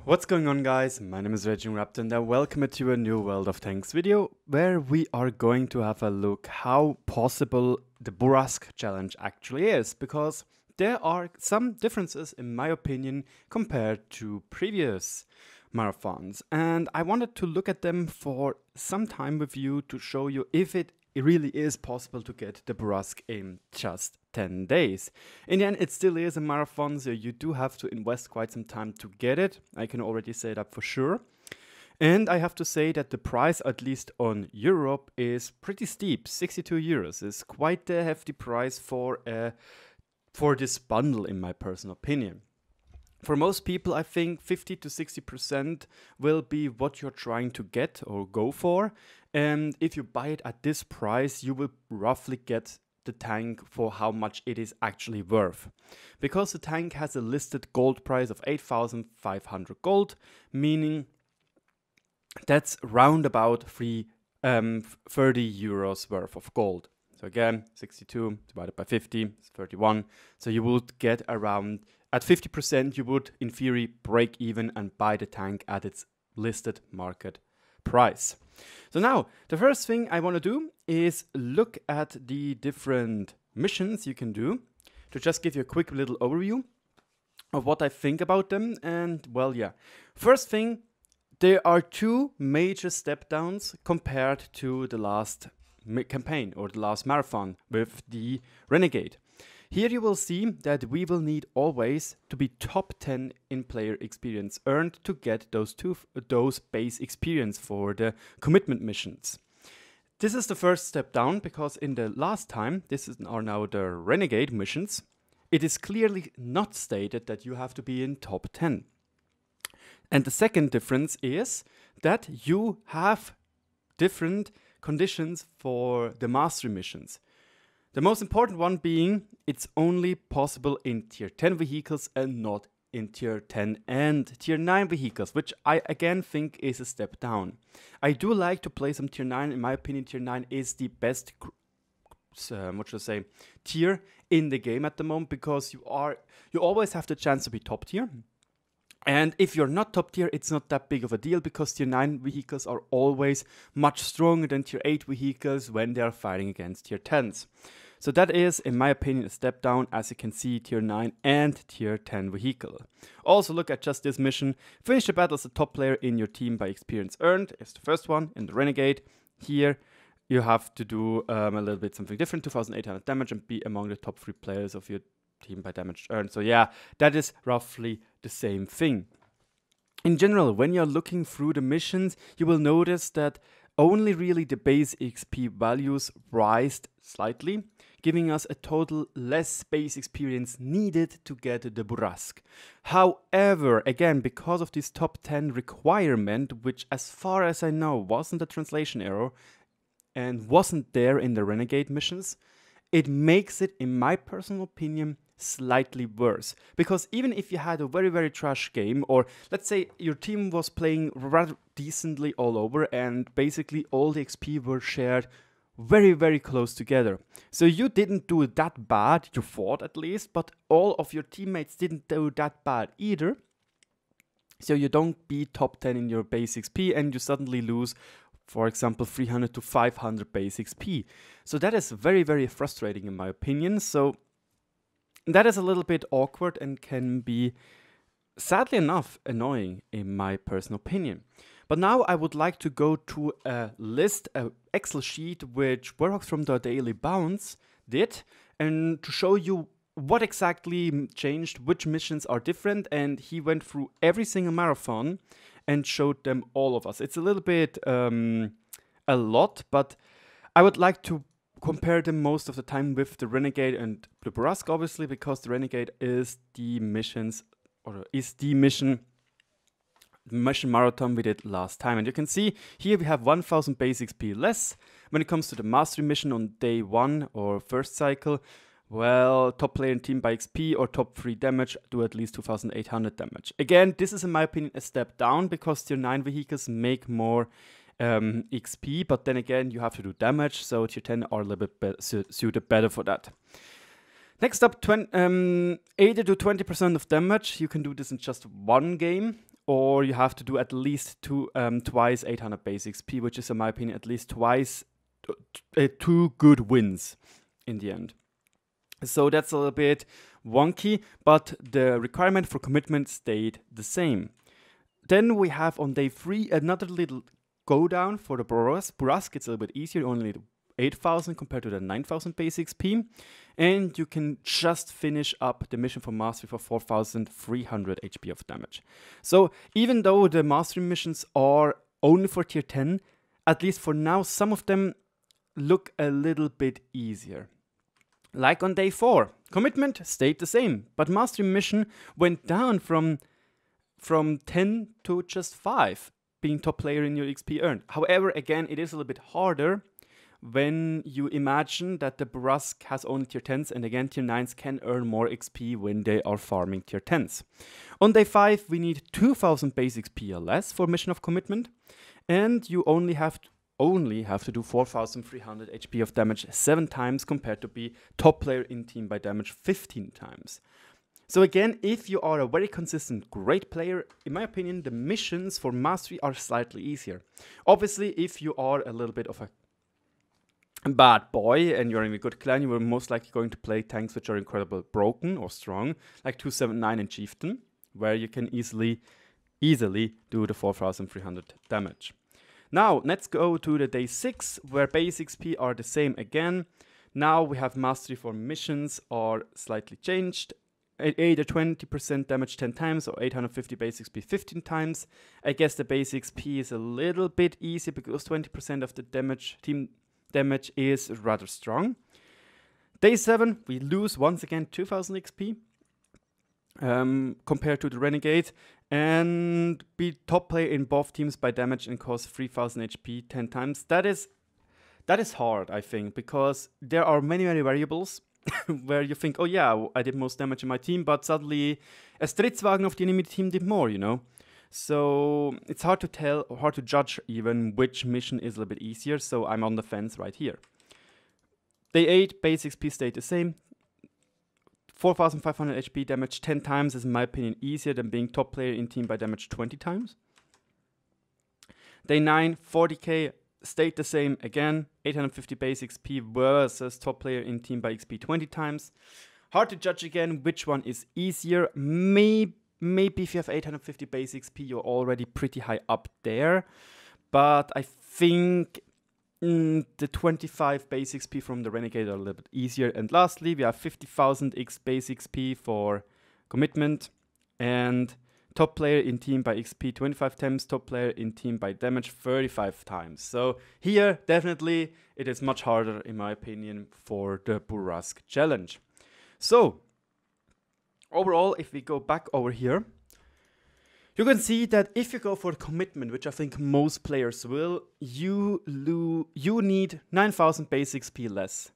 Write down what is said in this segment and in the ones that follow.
What's going on, guys? My name is RagingRaptor and I welcome you to a new World of Tanks video where we are going to have a look how possible the Bourassque challenge actually is, because there are some differences in my opinion compared to previous marathons, and I wanted to look at them for some time with you to show you if it really is possible to get the Bourassque in just 10 days. In the end, it still is a marathon, so you do have to invest quite some time to get it. I can already say that for sure. And I have to say that the price, at least on Europe, is pretty steep. 62 euros is quite a hefty price for this bundle, in my personal opinion. For most people, I think 50 to 60% will be what you're trying to get or go for. And if you buy it at this price, you will roughly get the tank for how much it is actually worth. Because the tank has a listed gold price of 8,500 gold, meaning that's round about 30 euros worth of gold. So again, 62 divided by 50 is 31. So you would get around, at 50%, you would in theory break even and buy the tank at its listed market price. So now, the first thing I want to do is look at the different missions you can do to just give you a quick little overview of what I think about them. And well, yeah, first thing, there are two major step downs compared to the last campaign or the last marathon with the Renegade. Here you will see that we will need always to be top 10 in player experience earned to get those base experience for the commitment missions. This is the first step down because in the last time, are now the Renegade missions, it is clearly not stated that you have to be in top 10. And the second difference is that you have different conditions for the mastery missions. The most important one being it's only possible in tier 10 vehicles and not in tier 10 and tier 9 vehicles, which I again think is a step down. I do like to play some tier 9. In my opinion, tier 9 is the best tier in the game at the moment, because you always have the chance to be top tier. And if you're not top tier, it's not that big of a deal, because tier 9 vehicles are always much stronger than tier 8 vehicles when they are fighting against tier 10s. So that is, in my opinion, a step down, as you can see, tier 9 and tier 10 vehicle. Also look at just this mission. Finish the battle as a top player in your team by experience earned is the first one in the Renegade. Here you have to do a little bit something different, 2,800 damage, and be among the top 3 players of your team by damage earned. So yeah, that is roughly the same thing. In general, when you're looking through the missions, you will notice that only really the base XP values rised slightly, giving us a total less base experience needed to get the Bourassque. However, again, because of this top 10 requirement, which as far as I know wasn't a translation error and wasn't there in the Renegade missions, it makes it, in my personal opinion, slightly worse. Because even if you had a very, very trash game, or let's say your team was playing rather decently all over and basically all the XP were shared very, very close together. So you didn't do that bad, you fought at least, but all of your teammates didn't do that bad either. So you don't be top 10 in your base XP and you suddenly lose, for example, 300 to 500 base XP. So that is very, very frustrating in my opinion. So that is a little bit awkward and can be, sadly enough, annoying in my personal opinion. But now I would like to go to a list, an Excel sheet, which Bourassque from the Daily Bounce did, and to show you what exactly changed, which missions are different, and he went through every single marathon and showed them all of us. It's a little bit a lot, but I would like to compare them most of the time with the Renegade and the Bourassque, obviously, because the Renegade is the mission marathon we did last time. And you can see here we have 1000 base XP less. When it comes to the mastery mission on day 1 or first cycle, well, top player and team by XP or top 3 damage do at least 2800 damage. Again, this is in my opinion a step down because tier 9 vehicles make more XP, but then again you have to do damage, so tier 10 are a little bit suited better for that. Next up, 80 to 20% of damage. You can do this in just one game. or you have to do at least twice 800 base XP, which is, in my opinion, at least twice 2 good wins in the end. So that's a little bit wonky, but the requirement for commitment stayed the same. Then we have on day 3 another little go down for the Bourassque. It's a little bit easier, only 8,000 compared to the 9,000 base XP. And you can just finish up the mission for Mastery for 4,300 HP of damage. So even though the Mastery missions are only for tier 10, at least for now, some of them look a little bit easier. Like on day 4, commitment stayed the same, but Mastery mission went down from 10 to just 5, being top player in your XP earned. However, again, it is a little bit harder when you imagine that the Bourassque has only tier 10s, and again, tier 9s can earn more XP when they are farming tier 10s. On day 5, we need 2,000 base XP or less for mission of commitment, and you only have to do 4,300 HP of damage 7 times compared to be top player in team by damage 15 times. So again, if you are a very consistent great player, in my opinion, the missions for Mastery are slightly easier. Obviously, if you are a little bit of a bad boy and you're in a good clan, you are most likely going to play tanks which are incredibly broken or strong, like 279 and Chieftain, where you can easily do the 4,300 damage. Now, let's go to the day 6, where base XP are the same again. Now we have Mastery for missions are slightly changed. Either 20% damage 10 times or 850 base XP 15 times. I guess the base XP is a little bit easy because 20% of the team damage is rather strong. Day 7, we lose once again 2000 XP compared to the Renegade, and be top player in both teams by damage and cost 3000 HP 10 times. That is hard, I think, because there are many variables where you think, oh yeah, I did most damage in my team, but suddenly a Stridswagen of the enemy team did more, you know? So it's hard to tell, or hard to judge even which mission is a little bit easier, so I'm on the fence right here. Day 8, base XP stayed the same. 4,500 HP damage 10 times is, in my opinion, easier than being top player in team by damage 20 times. Day 9, 40k stayed the same again. 850 base XP versus top player in team by XP 20 times. Hard to judge again which one is easier. Maybe if you have 850 base XP, you're already pretty high up there. But I think the 25 base XP from the Renegade are a little bit easier. And lastly, we have 50,000 base XP for commitment. And top player in team by XP 25 times, top player in team by damage 35 times. So here, definitely, it is much harder, in my opinion, for the Bourassque challenge. So, overall, if we go back over here, you can see that if you go for commitment, which I think most players will, you need 9,000 base XP less.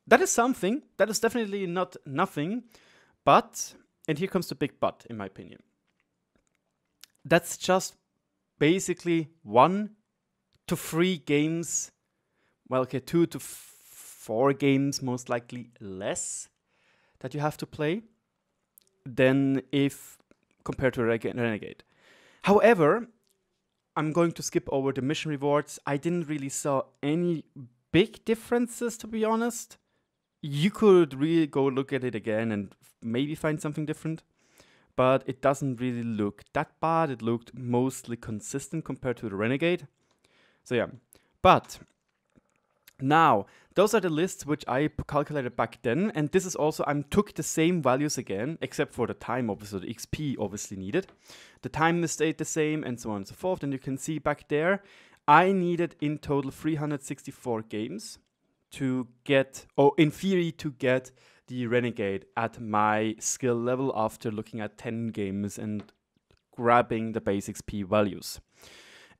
That is something. That is definitely not nothing. But, and here comes the big but, in my opinion. That's just basically 1 to 3 games, well, okay, 2 to 4 games most likely less that you have to play than if compared to Renegade. However, I'm going to skip over the mission rewards. I didn't really saw any big differences, to be honest. You could really go look at it again and maybe find something different. But it doesn't really look that bad. It looked mostly consistent compared to the Renegade. So yeah, but now those are the lists which I calculated back then. And this is also, I took the same values again, except for the time, obviously, the XP obviously needed. The time stayed the same and so on and so forth. And you can see back there, I needed in total 364 games to get, or in theory to get the Renegade at my skill level after looking at 10 games and grabbing the base XP values.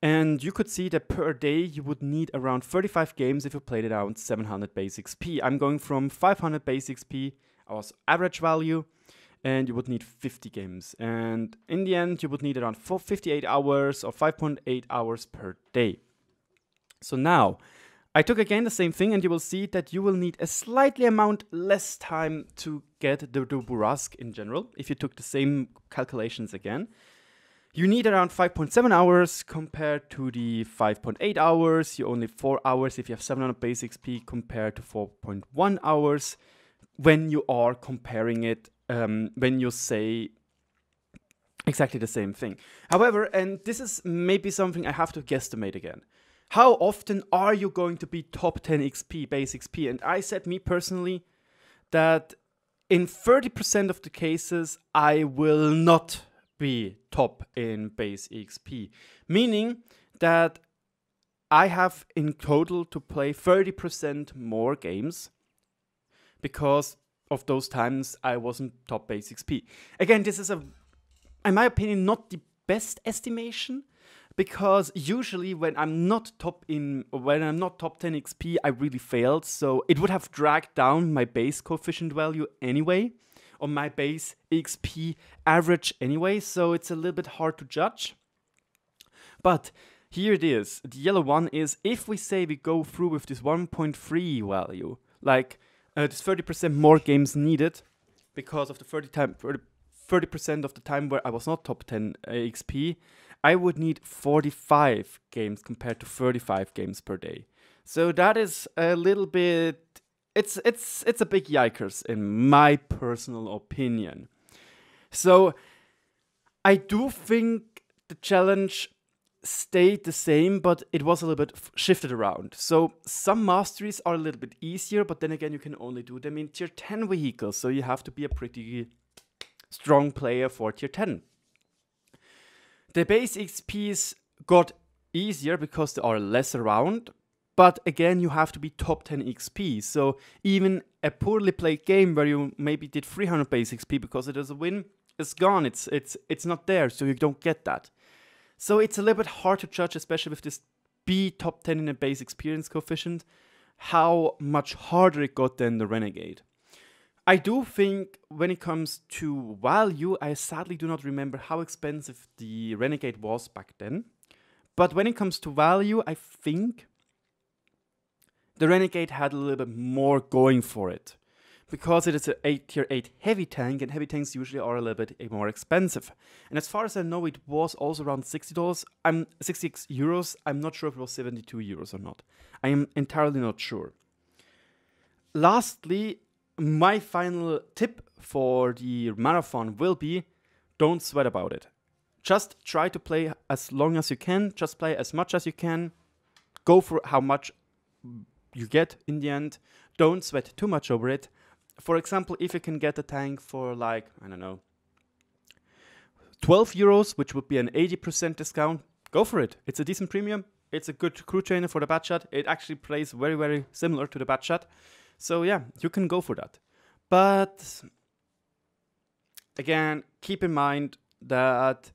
And you could see that per day you would need around 35 games if you played it around 700 base XP. I'm going from 500 base XP, our average value, and you would need 50 games. And in the end, you would need around 58 hours or 5.8 hours per day. So now, I took again the same thing, and you will see that you will need a slightly amount less time to get the Bourassque in general, if you took the same calculations again. You need around 5.7 hours compared to the 5.8 hours. You only 4 hours if you have 700 base XP compared to 4.1 hours when you are comparing it, when you say exactly the same thing. However, and this is maybe something I have to guesstimate again. How often are you going to be top 10 XP, base XP? And I said, me personally, that in 30% of the cases, I will not be top in base XP. Meaning that I have in total to play 30% more games because of those times I wasn't top base XP. Again, this is in my opinion, not the best estimation, because usually when I'm not top 10 XP, I really failed. So it would have dragged down my base coefficient value anyway, or my base XP average anyway. So it's a little bit hard to judge. But here it is. The yellow one is if we say we go through with this 1.3 value, like this 30% more games needed because of the 30% of the time where I was not top 10 XP, I would need 45 games compared to 35 games per day. So that is a little bit, it's a big yikers in my personal opinion. So I do think the challenge stayed the same, but it was a little bit shifted around. So some masteries are a little bit easier, but then again, you can only do them in tier 10 vehicles. So you have to be a pretty strong player for tier 10. The base XPs got easier because there are less around, but again you have to be top 10 XP. So even a poorly played game where you maybe did 300 base XP because it is a win, is gone. It's not there, so you don't get that. So it's a little bit hard to judge, especially with this B top 10 in a base experience coefficient, how much harder it got than the Renegade. I do think when it comes to value, I sadly do not remember how expensive the Renegade was back then. But when it comes to value, I think the Renegade had a little bit more going for it. Because it is a tier 8 heavy tank, and heavy tanks usually are a little bit more expensive. And as far as I know, it was also around $60. 66 euros. I'm not sure if it was 72 euros or not. I am entirely not sure. Lastly, my final tip for the marathon will be, don't sweat about it. Just try to play as long as you can. Just play as much as you can. Go for how much you get in the end. Don't sweat too much over it. For example, if you can get a tank for like, I don't know, 12 euros, which would be an 80% discount, go for it. It's a decent premium. It's a good crew trainer for the Batchat. It actually plays very, very similar to the Batchat. So yeah, you can go for that. But again, keep in mind that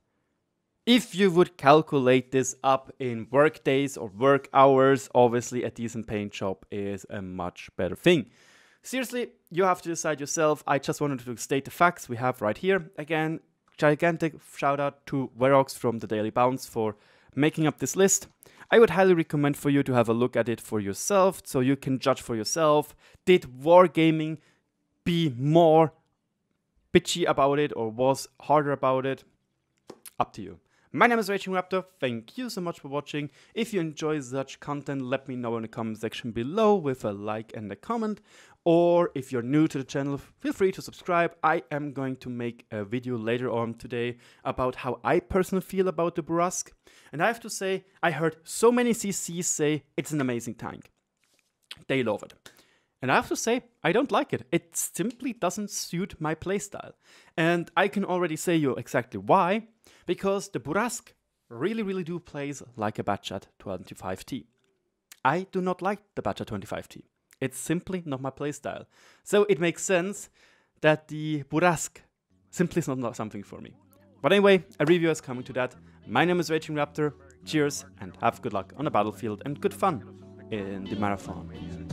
if you would calculate this up in work days or work hours, obviously a decent paint job is a much better thing. Seriously, you have to decide yourself. I just wanted to state the facts we have right here. Again, gigantic shout out to Bourassque from the Daily Bounce for making up this list. I would highly recommend for you to have a look at it for yourself, so you can judge for yourself. Did wargaming be more bitchy about it or was harder about it? Up to you. My name is RagingRaptor. Thank you so much for watching. If you enjoy such content, let me know in the comment section below with a like and a comment. Or if you're new to the channel, feel free to subscribe. I am going to make a video later on today about how I personally feel about the Bourassque. And I have to say, I heard so many CCs say it's an amazing tank. They love it. And I have to say, I don't like it. It simply doesn't suit my playstyle. And I can already say you exactly why. Because the Bourassque really do plays like a Batchat 25T. I do not like the Batchat 25T. It's simply not my playstyle. So it makes sense that the Bourassque simply is not something for me. But anyway, a review is coming to that. My name is RagingRaptor. Cheers and have good luck on the battlefield and good fun in the marathon.